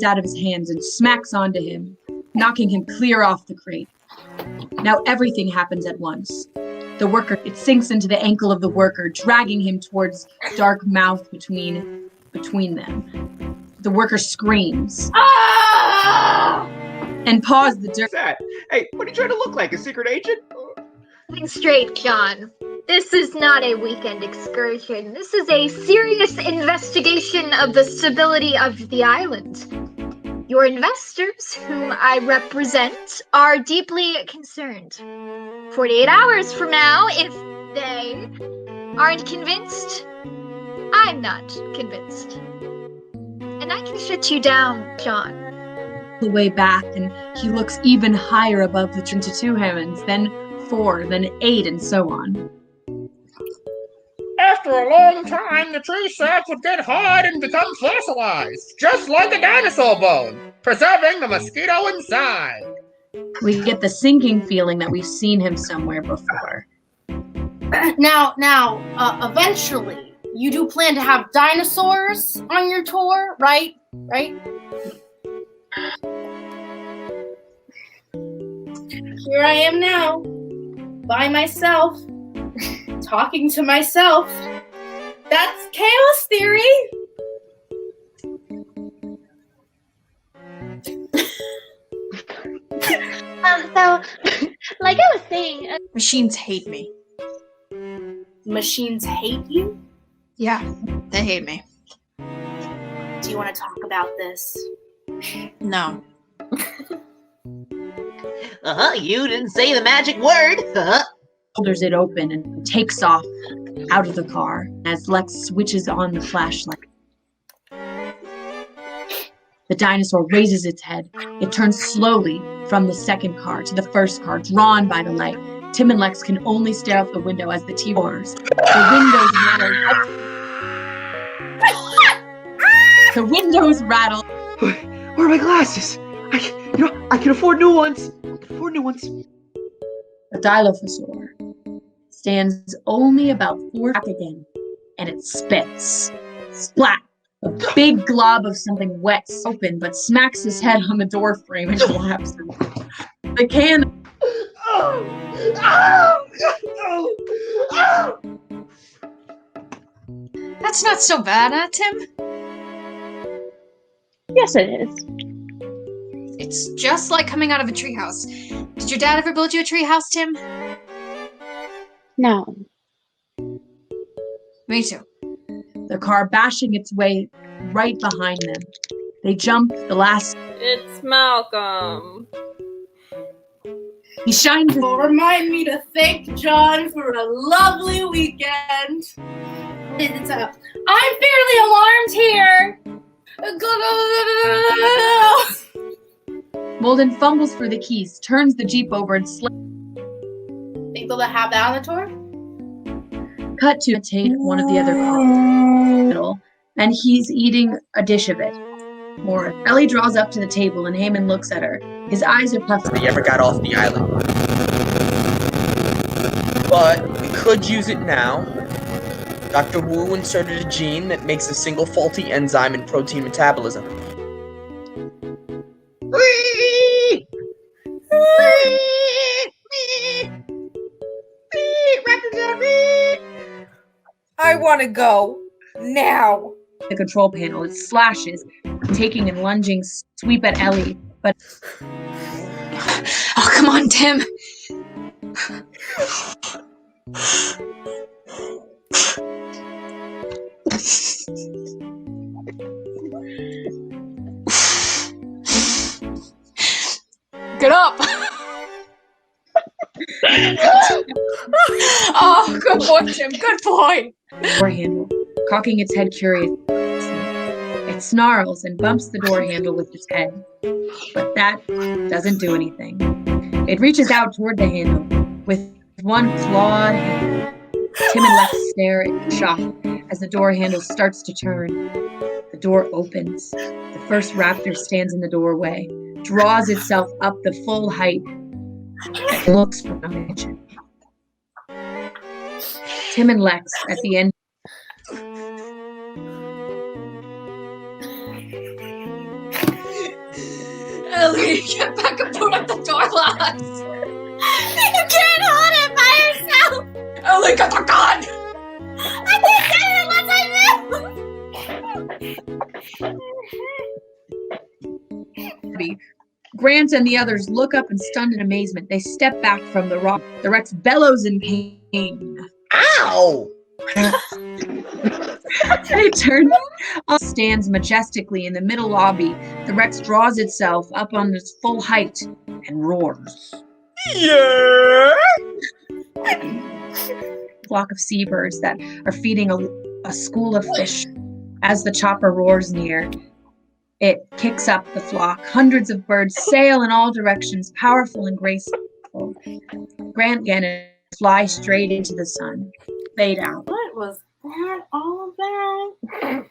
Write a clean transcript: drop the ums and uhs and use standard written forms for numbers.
out of his hands and smacks onto him, knocking him clear off the crate. Now everything happens at once. The worker, it sinks into the ankle of the worker, dragging him towards dark mouth between them. The worker screams. Ah! And paws the dirt. Hey, what are you trying to look like? A secret agent? Think straight, John. This is not a weekend excursion. This is a serious investigation of the stability of the island. Your investors, whom I represent, are deeply concerned. 48 hours from now, if they aren't convinced, I'm not convinced. And I can shut you down, John. The way back, and he looks even higher above the 22 heavens, then 4, then 8, and so on. After a long time, the tree sap would get hard and become fossilized, just like a dinosaur bone, preserving the mosquito inside. We get the sinking feeling that we've seen him somewhere before. Now, eventually, you do plan to have dinosaurs on your tour, right? Right? Here I am now, by myself, talking to myself. That's chaos theory. So, like I was saying... Machines hate me. Machines hate you? Yeah, they hate me. Do you want to talk about this? No. You didn't say the magic word. Holders it open and takes off out of the car as Lex switches on the flashlight. The dinosaur raises its head. It turns slowly from the second car to the first car, drawn by the light. Tim and Lex can only stare out the window as the T roars. The windows rattle. Where are my glasses? I can afford new ones. The Dilophosaur stands only about 4 back again, and it spits. Splat! A big glob of something wet open, but smacks his head on the door frame and collapses. The can. That's not so bad, Tim? Yes, it is. It's just like coming out of a treehouse. Did your dad ever build you a treehouse, Tim? No. Me too. The car bashing its way right behind them. They jump the last. It's Malcolm. He shines. Remind me to thank John for a lovely weekend. I'm fairly alarmed here. Molden fumbles for the keys, turns the Jeep over, and slams. Think they'll have that on the tour? Cut to take one of the other cars, and he's eating a dish of it. More. Ellie draws up to the table, and Heyman looks at her. His eyes are puffed. We ever got off the island. But we could use it now. Dr. Wu inserted a gene that makes a single faulty enzyme in protein metabolism. I want to go now. The control panel, it slashes, taking and lunging sweep at Ellie, but Oh, come on, Tim. Get up. Oh, good boy, Tim. Good boy. door handle, cocking its head curiously. It snarls and bumps the door handle with its head, but that doesn't do anything. It reaches out toward the handle with one clawed hand. Tim and Lex stare in shock as the door handle starts to turn. The door opens. The first raptor stands in the doorway, draws itself up the full height, and looks for a mention. Tim and Lex at the end. Ellie, get back and put up the door locks. You can't hold it by yourself. Ellie, get the gun. I can't get it unless I move. Grant and the others look up in stunned amazement. They step back from the rock. The Rex bellows in pain. Ow! They turn stands majestically in the middle lobby. The Rex draws itself up on its full height and roars. Yeah! Flock of seabirds that are feeding a school of fish. As the chopper roars near, it kicks up the flock. Hundreds of birds sail in all directions, powerful and graceful. Grant Gannon fly straight into the sun. Fade out. What was that all about?